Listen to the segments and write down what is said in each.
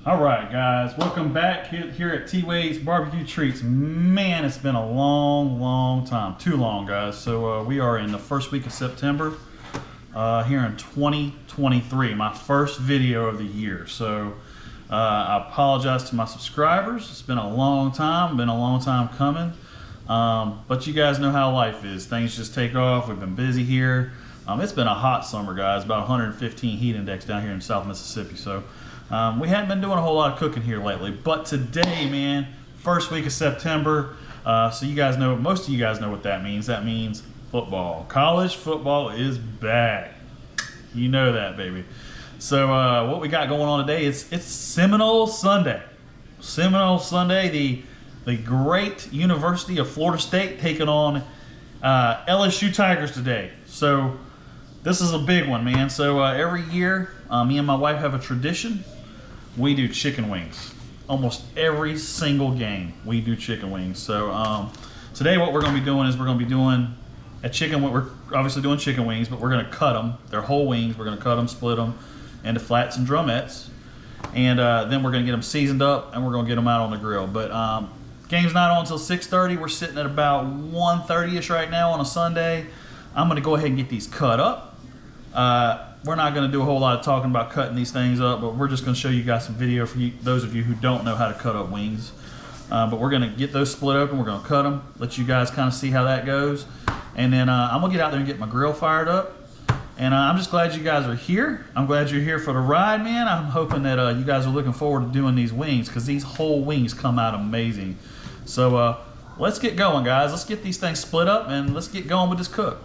All right, guys, welcome back here at T-Wade's Barbecue Treats. Man, it's been a long time. Too long, guys. So we are in the first week of September here in 2023, my first video of the year. So I apologize to my subscribers. It's been a long time coming. But you guys know how life is. Things just take off. We've been busy here. It's been a hot summer, guys, about 115 heat index down here in South Mississippi. So we hadn't been doing a whole lot of cooking here lately, but today, man, first week of September, so you guys know, most of you guys know what that means. That means football. College football is back. You know that, baby. So what we got going on today is it's Seminole Sunday. Seminole Sunday, the great University of Florida State taking on LSU Tigers today. So this is a big one, man. So every year, me and my wife have a tradition. We do chicken wings. Almost every single game, we do chicken wings. So today what we're going to be doing is we're going to be doing we're obviously doing chicken wings, but we're going to cut them. They're whole wings. We're going to cut them, split them into flats and drumettes. And then we're going to get them seasoned up, and we're going to get them out on the grill. But game's not on until 6:30. We're sitting at about 1:30ish right now on a Sunday. I'm going to go ahead and get these cut up. We're not going to do a whole lot of talking about cutting these things up, but we're just going to show you guys some video for those of you who don't know how to cut up wings. But we're going to get those split open. We're going to cut them, let you guys kind of see how that goes. And then I'm going to get out there and get my grill fired up. And I'm just glad you guys are here. I'm glad you're here for the ride, man. I'm hoping that you guys are looking forward to doing these wings, because these whole wings come out amazing. So let's get going, guys. Let's get these things split up and let's get going with this cook.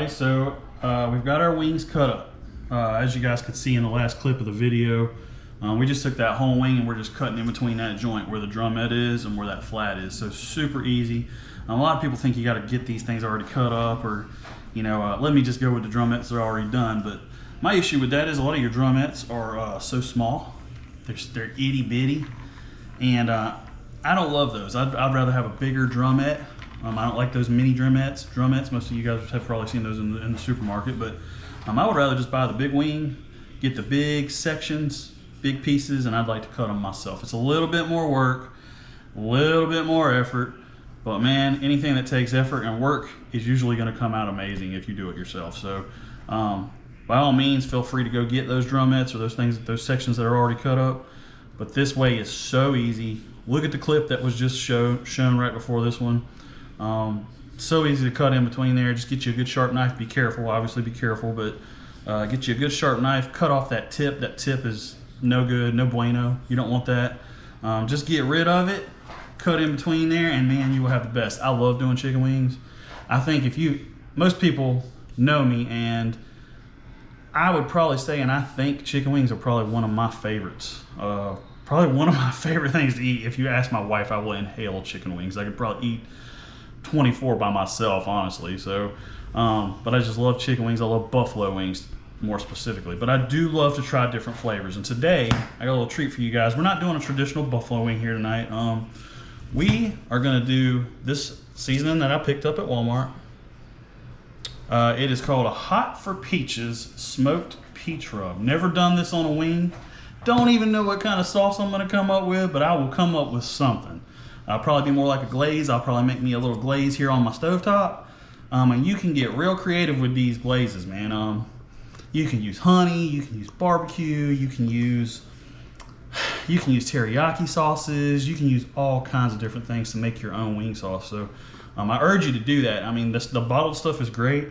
So we've got our wings cut up. As you guys could see in the last clip of the video, we just took that whole wing and we're just cutting in between that joint where the drumette is and where that flat is. So super easy. A lot of people think you got to get these things already cut up, or let me just go with the drumettes that are already done. But my issue with that is a lot of your drumettes are so small. They're itty bitty, and I don't love those. I'd rather have a bigger drumette. I don't like those mini drumettes. Most of you guys have probably seen those in the supermarket, but I would rather just buy the big wing, get the big sections, big pieces, and I'd like to cut them myself. It's a little bit more work, a little bit more effort, but man, anything that takes effort and work is usually going to come out amazing if you do it yourself. So by all means, feel free to go get those drumettes or those sections that are already cut up. But this way is so easy. Look at the clip that was just shown right before this one. So easy to cut in between there. Just get you a good sharp knife. Be careful, obviously be careful, but get you a good sharp knife, cut off that tip. That tip is no good, no bueno. You don't want that. Just get rid of it, cut in between there, and man, you will have the best. I love doing chicken wings. I think most people know me, and I would probably say, and I think chicken wings are probably one of my favorites. probably one of my favorite things to eat. If you ask my wife, I will inhale chicken wings. I could probably eat 24 by myself, honestly. So, but I just love chicken wings. I love buffalo wings more specifically. But I do love to try different flavors. And today, I got a little treat for you guys. We're not doing a traditional buffalo wing here tonight. We are going to do this seasoning that I picked up at Walmart. It is called a Hot for Peaches Smoked Peach Rub. Never done this on a wing. Don't even know what kind of sauce I'm going to come up with, but I will come up with something. I'll probably be more like a glaze. I'll probably make me a little glaze here on my stovetop. And you can get real creative with these glazes, man. You can use honey, you can use barbecue, you can use teriyaki sauces, you can use all kinds of different things to make your own wing sauce. So I urge you to do that. I mean, the bottled stuff is great,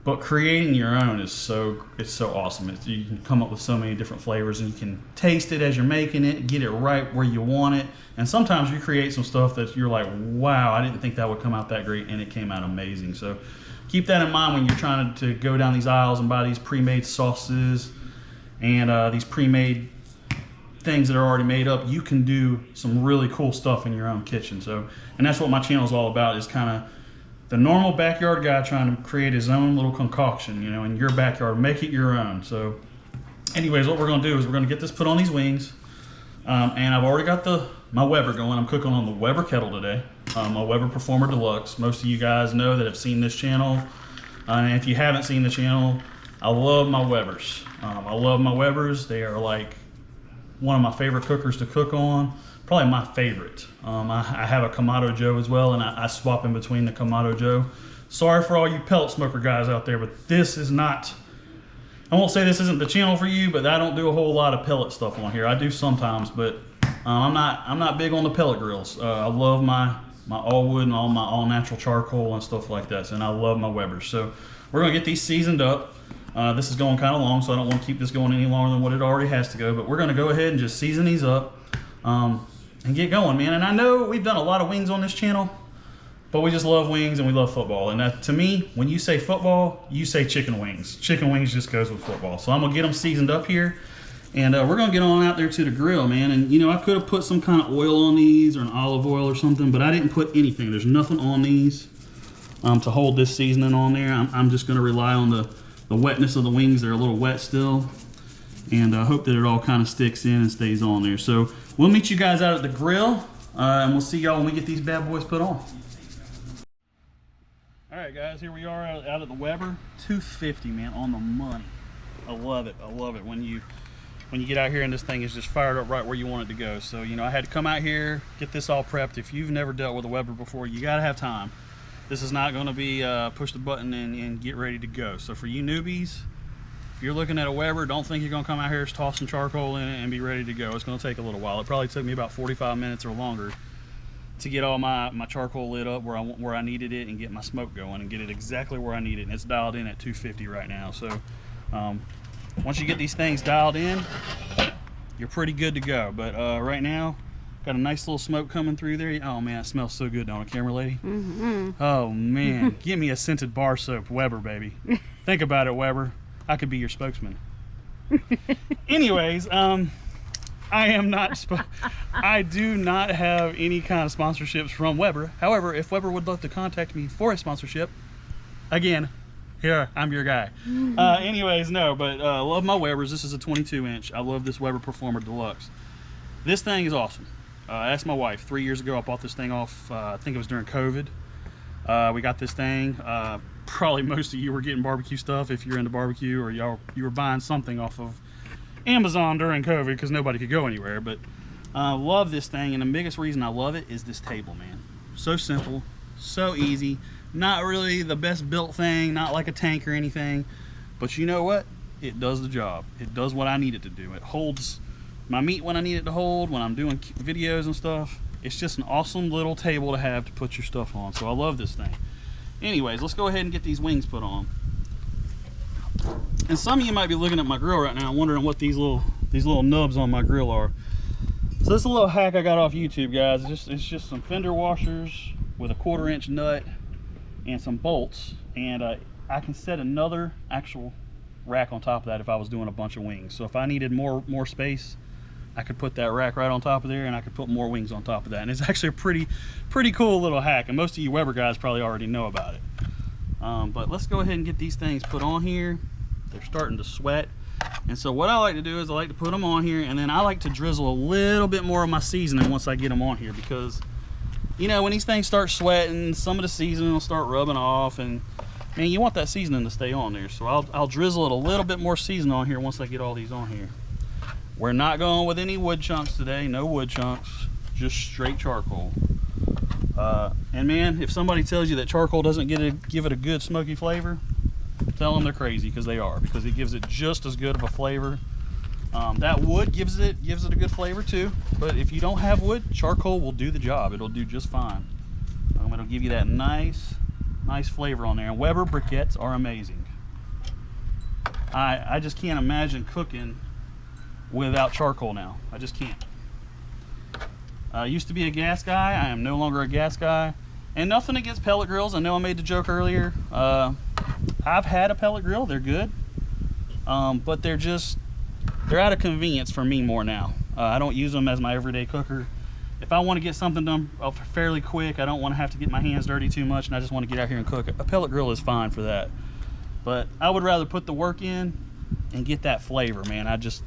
but creating your own is so awesome. You can come up with so many different flavors, and you can taste it as you're making it, get it right where you want it. And sometimes you create some stuff that you're like, wow, I didn't think that would come out that great, and it came out amazing. So keep that in mind when you're trying to go down these aisles and buy these pre-made sauces and these pre-made things that are already made up. You can do some really cool stuff in your own kitchen. So, and that's what my channel is all about, is kind of the normal backyard guy trying to create his own little concoction, you know, in your backyard. Make it your own. So anyways, what we're going to do is we're going to get this put on these wings. And I've already got my Weber going. I'm cooking on the Weber kettle today, my Weber Performer Deluxe. Most of you guys know that have seen this channel. And if you haven't seen the channel, I love my Webers. I love my Webers. They are like one of my favorite cookers to cook on. Probably my favorite. I have a Kamado Joe as well, and I swap in between the Kamado Joe. Sorry for all you pellet smoker guys out there, but this is not, I won't say this isn't the channel for you, but I don't do a whole lot of pellet stuff on here. I do sometimes, but I'm not big on the pellet grills. I love my all wood and my all natural charcoal and stuff like that, and I love my Webers. So we're gonna get these seasoned up. This is going kind of long, so I don't want to keep this going any longer than what it already has to go, but we're gonna go ahead and just season these up. And get going, man. And I know we've done a lot of wings on this channel, but we just love wings and we love football. And that, to me, when you say football, you say chicken wings. Chicken wings just goes with football. So I'm gonna get them seasoned up here, and we're gonna get on out there to the grill, man. And you know, I could have put some kind of oil on these or an olive oil or something, but I didn't put anything. There's nothing on these to hold this seasoning on there. I'm just gonna rely on the wetness of the wings. They're a little wet still. And I hope that it all kind of sticks in and stays on there. So we'll meet you guys out at the grill, and we'll see y'all when we get these bad boys put on. All right, guys, here we are out at the Weber. $2.50, man, on the money. I love it. I love it when you get out here and this thing is just fired up right where you want it to go. So, you know, I had to come out here, get this all prepped. If you've never dealt with a Weber before, you got to have time. This is not going to be push the button and get ready to go. So for you newbies, if you're looking at a Weber, don't think you're going to come out here, toss some charcoal in it, and be ready to go. It's going to take a little while. It probably took me about 45 minutes or longer to get all my charcoal lit up where I needed it and get my smoke going and get it exactly where I need it. And it's dialed in at 250 right now. So once you get these things dialed in, you're pretty good to go. But right now, got a nice little smoke coming through there. Oh man, it smells so good, don't it, camera lady? Mm-hmm. Oh man, give me a scented bar soap, Weber, baby. Think about it, Weber. I could be your spokesman. Anyways, I do not have any kind of sponsorships from Weber. However, if Weber would love to contact me for a sponsorship, again, here, I'm your guy. Anyways, no, but love my Webers. This is a 22-inch. I love this Weber Performer Deluxe. This thing is awesome. I asked my wife 3 years ago. I bought this thing off, I think it was during COVID. We got this thing. Probably most of you were getting barbecue stuff if you're into barbecue, or you were buying something off of Amazon during COVID because nobody could go anywhere. But love this thing, and the biggest reason I love it is this table, man. So simple, so easy. Not really the best built thing, not like a tank or anything, but you know what? It does the job. It does what I need it to do. It holds my meat when I need it to hold, when I'm doing videos and stuff. It's just an awesome little table to have to put your stuff on. So I love this thing. Anyways, let's go ahead and get these wings put on. And some of you might be looking at my grill right now wondering what these little nubs on my grill are. So this is a little hack I got off YouTube, guys. It's just some fender washers with a 1/4-inch nut and some bolts, and I can set another actual rack on top of that if I was doing a bunch of wings. So if I needed more space I could put that rack right on top of there, and I could put more wings on top of that. And it's actually a pretty cool little hack, and most of you Weber guys probably already know about it. But let's go ahead and get these things put on here. They're starting to sweat. And so what I like to do is I like to put them on here, and then I like to drizzle a little bit more of my seasoning once I get them on here, because, you know, when these things start sweating, some of the seasoning will start rubbing off, and man, you want that seasoning to stay on there. So I'll drizzle it a little bit more seasoning on here once I get all these on here. We're not going with any wood chunks today, no wood chunks, just straight charcoal. And man, if somebody tells you that charcoal doesn't give it a good smoky flavor, tell them they're crazy, because they are, because it gives it just as good of a flavor. That wood gives it a good flavor too, but if you don't have wood, charcoal will do the job. It'll do just fine. It'll give you that nice flavor on there. And Weber briquettes are amazing. I just can't imagine cooking without charcoal now. I just can't. I used to be a gas guy. I am no longer a gas guy. And nothing against pellet grills. I know I made the joke earlier. I've had a pellet grill. They're good. But they're out of convenience for me more now. I don't use them as my everyday cooker. If I want to get something done fairly quick, I don't want to have to get my hands dirty too much, and I just want to get out here and cook. A pellet grill is fine for that. But I would rather put the work in and get that flavor, man. I just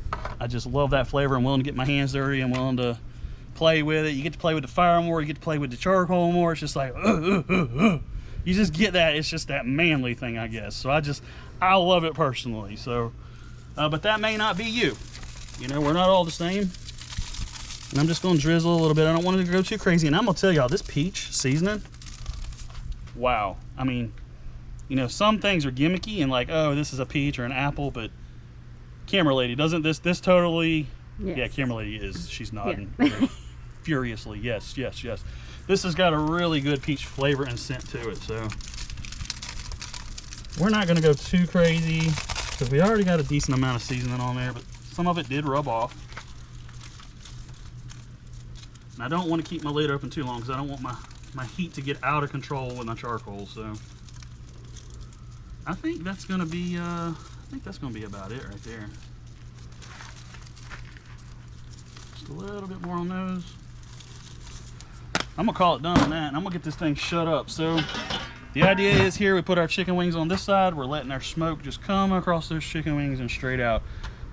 love that flavor. I'm willing to get my hands dirty. I'm willing to play with it. You get to play with the fire more. You get to play with the charcoal more. It's just like, you just get that. It's just that manly thing, I guess. So I love it personally. So, but that may not be you. You know, we're not all the same. And I'm just going to drizzle a little bit. I don't want it to go too crazy. And I'm going to tell y'all, this peach seasoning, wow. I mean, you know, some things are gimmicky and like, oh, this is a peach or an apple, but camera lady, doesn't this totally, yes. Yeah, camera lady is, she's nodding. Yeah. Furiously, yes. This has got a really good peach flavor and scent to it, so we're not going to go too crazy because we already got a decent amount of seasoning on there, but some of it did rub off. And I don't want to keep my lid open too long because I don't want my heat to get out of control with my charcoal. So I think that's going to be about it right there. Just a little bit more on those. I'm gonna call it done on that, and I'm gonna get this thing shut up. So the idea is here we put our chicken wings on this side. We're letting our smoke just come across those chicken wings and straight out.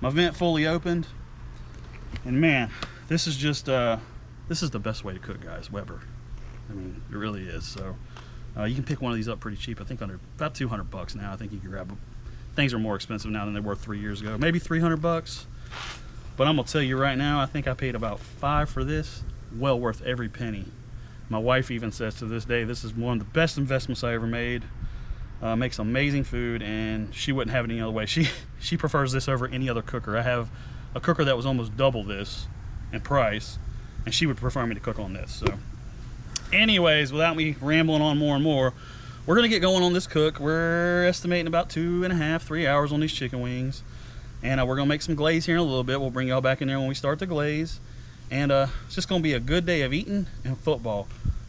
My vent fully opened, and man, this is just this is the best way to cook, guys. Weber, I mean, it really is. So you can pick one of these up pretty cheap. I think under about 200 bucks now. I think you can grab them. Things are more expensive now than they were 3 years ago. Maybe 300 bucks. But I'm gonna tell you right now, I think I paid about $5 for this. Well worth every penny. My wife even says to this day, this is one of the best investments I ever made. Makes amazing food, and she wouldn't have it any other way. She prefers this over any other cooker. I have a cooker that was almost double this in price, and she would prefer me to cook on this. So anyways, without me rambling on more and more, we're gonna get going on this cook. We're estimating about 2.5 to 3 hours on these chicken wings, and we're gonna make some glaze here in a little bit. We'll bring y'all back in there when we start the glaze. And it's just going to be a good day of eating and football.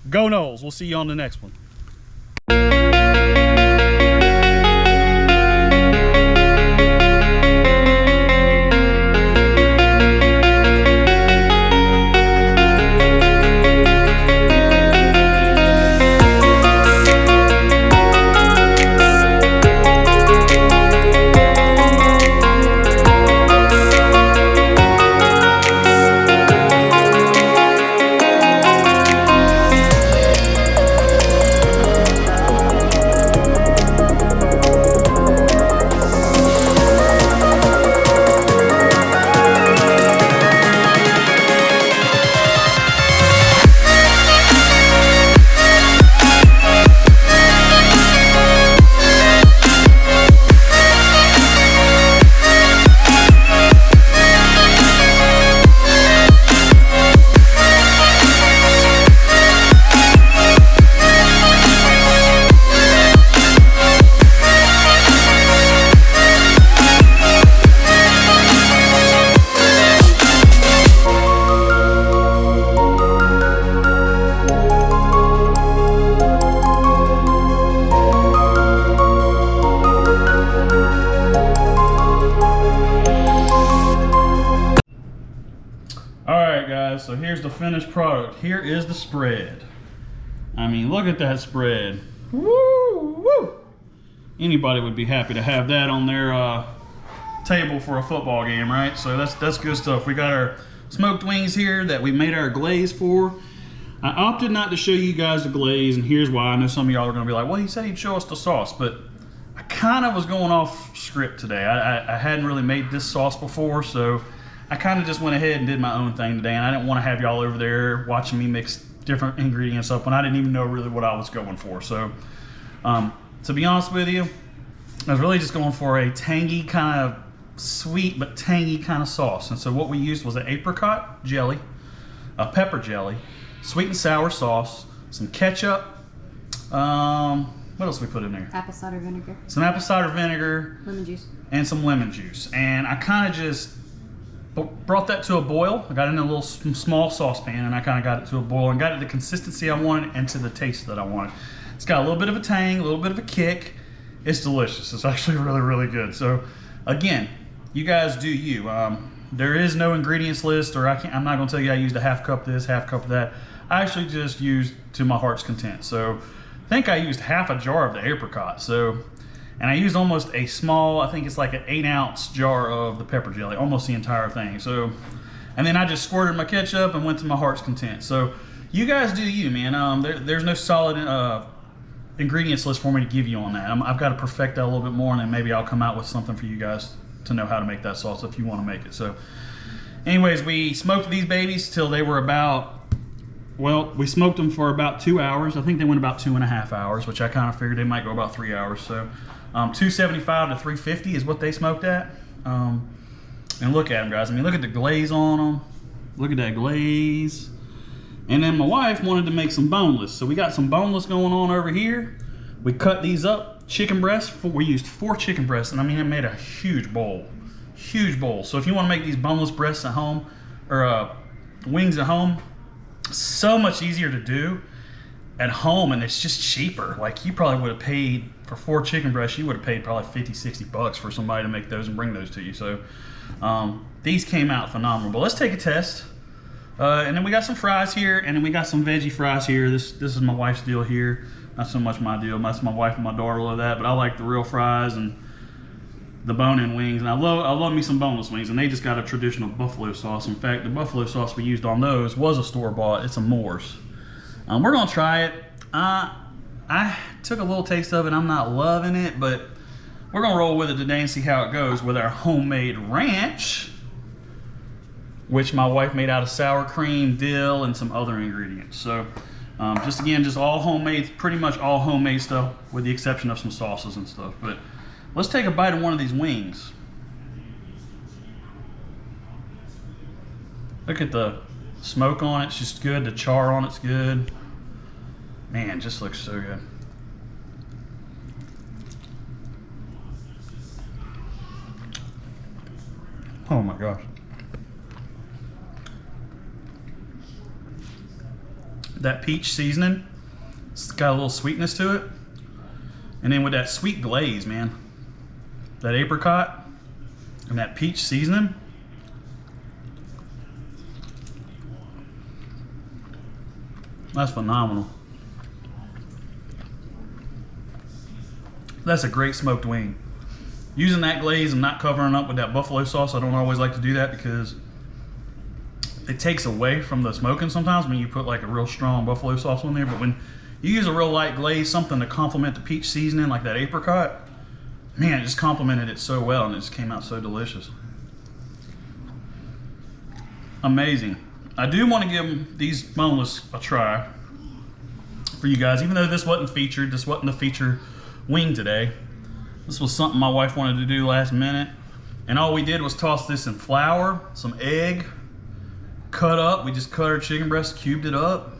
Go Noles. We'll see you on the next one. guys, so here's the finished product. Here is the spread. I mean, look at that spread. Woo, woo. Anybody would be happy to have that on their table for a football game, right? So that's good stuff. We got our smoked wings here that we made our glaze for. I opted not to show you guys the glaze, and here's why. I know some of y'all are gonna be like, well, he said he'd show us the sauce, but I kind of was going off script today. I hadn't really made this sauce before, so I kind of just went ahead and did my own thing today, and I didn't want to have y'all over there watching me mix different ingredients up when I didn't even know really what I was going for. So to be honest with you, I was really just going for a tangy kind of sweet but tangy kind of sauce. And so what we used was an apricot jelly, a pepper jelly, sweet and sour sauce, some ketchup, what else we put in there? Apple cider vinegar. Some apple cider vinegar. Lemon juice. And some lemon juice. And I kind of just brought that to a boil. I got it in a little small saucepan, and I kind of got it to a boil and got it the consistency I wanted and to the taste that I wanted. It's got a little bit of a tang, a little bit of a kick. It's delicious. It's actually really, really good. So again, you guys do you. There is no ingredients list, or I'm not gonna tell you I used a half cup of this, half cup of that. I actually just used to my heart's content. So I think I used half a jar of the apricot. So, and I used almost a small, I think it's like an 8-ounce jar of the pepper jelly, almost the entire thing. So, and then I just squirted my ketchup and went to my heart's content. So you guys do you, man. There's no solid ingredients list for me to give you on that. I've got to perfect that a little bit more, and then maybe I'll come out with something for you guys to know how to make that sauce if you want to make it. So anyways, we smoked these babies till they were about, well, we smoked them for about 2 hours. I think they went about 2.5 hours, which I kind of figured they might go about 3 hours. So 275 to 350 is what they smoked at. And look at them, guys. I mean, look at the glaze on them. Look at that glaze. And then my wife wanted to make some boneless. So we got some boneless going on over here. We cut these up, chicken breasts. We used 4 chicken breasts, and I mean, it made a huge bowl. Huge bowl. So if you want to make these boneless breasts at home, or wings at home, so much easier to do at home, and it's just cheaper. Like, you probably would have paid for 4 chicken breasts, you would have paid probably 50, 60 bucks for somebody to make those and bring those to you. So these came out phenomenal. But let's take a test. And then we got some fries here, and then we got some veggie fries here. This is my wife's deal here. Not so much my deal. That's my wife and my daughter love that, but I like the real fries and the bone-in wings, and I love me some boneless wings, and they just got a traditional buffalo sauce. In fact, the buffalo sauce we used on those was a store-bought. It's a Moore's. We're gonna try it. I took a little taste of it. I'm not loving it, but we're gonna roll with it today and see how it goes with our homemade ranch, which my wife made out of sour cream, dill, and some other ingredients. So just all homemade, pretty much all homemade stuff, with the exception of some sauces and stuff. But let's take a bite of one of these wings. Look at the smoke on it, it's just good. The char on it's good. Man, it just looks so good. Oh my gosh. That peach seasoning, it's got a little sweetness to it. And then with that sweet glaze, man, that apricot and that peach seasoning, that's phenomenal. That's a great smoked wing. Using that glaze and not covering up with that buffalo sauce, I don't always like to do that because it takes away from the smoking sometimes when you put like a real strong buffalo sauce on there. But when you use a real light glaze, something to complement the peach seasoning like that apricot, man, it just complemented it so well, and it just came out so delicious. Amazing. I do want to give these boneless a try for you guys, even though this wasn't featured. This wasn't the feature wing today. This was something my wife wanted to do last minute, and all we did was toss this in flour, some egg, cut up. We just cut our chicken breast, cubed it up.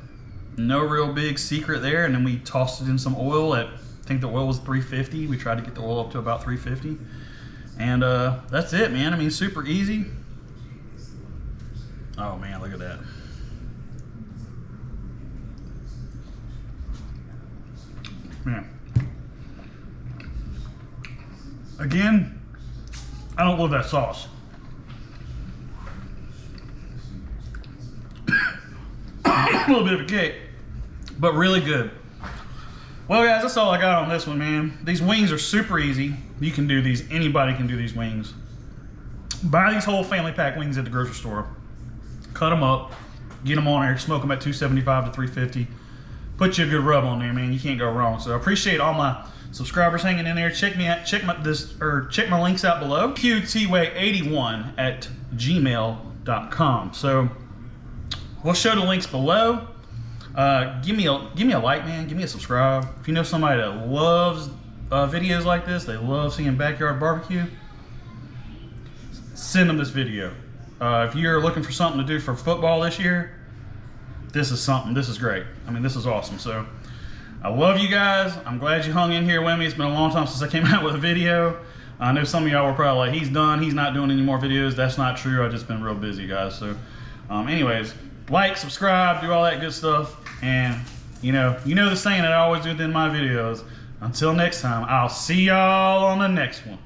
No real big secret there. And then we tossed it in some oil at, I think the oil was 350. We tried to get the oil up to about 350. And that's it, man. I mean, super easy. Oh man, look at that. Man. Again, I don't love that sauce. little bit of a kick, but really good. Well, guys, that's all I got on this one, man. These wings are super easy. You can do these. Anybody can do these wings. Buy these whole family pack wings at the grocery store. Cut them up. Get them on there. Smoke them at 275 to 350. Put you a good rub on there, man. You can't go wrong. So I appreciate all my subscribers hanging in there. Check my links out below. qtway81@gmail.com. So we'll show the links below. Give me a like, man. Give me a subscribe. If you know somebody that loves videos like this, they love seeing backyard barbecue, send them this video. If you're looking for something to do for football this year, this is something. This is great. I mean, this is awesome. So I love you guys. I'm glad you hung in here with me. It's been a long time since I came out with a video. I know some of y'all were probably like, he's done. He's not doing any more videos. That's not true. I've just been real busy, guys. So anyways, like, subscribe, do all that good stuff. And you know the saying that I always do in my videos. Until next time, I'll see y'all on the next one.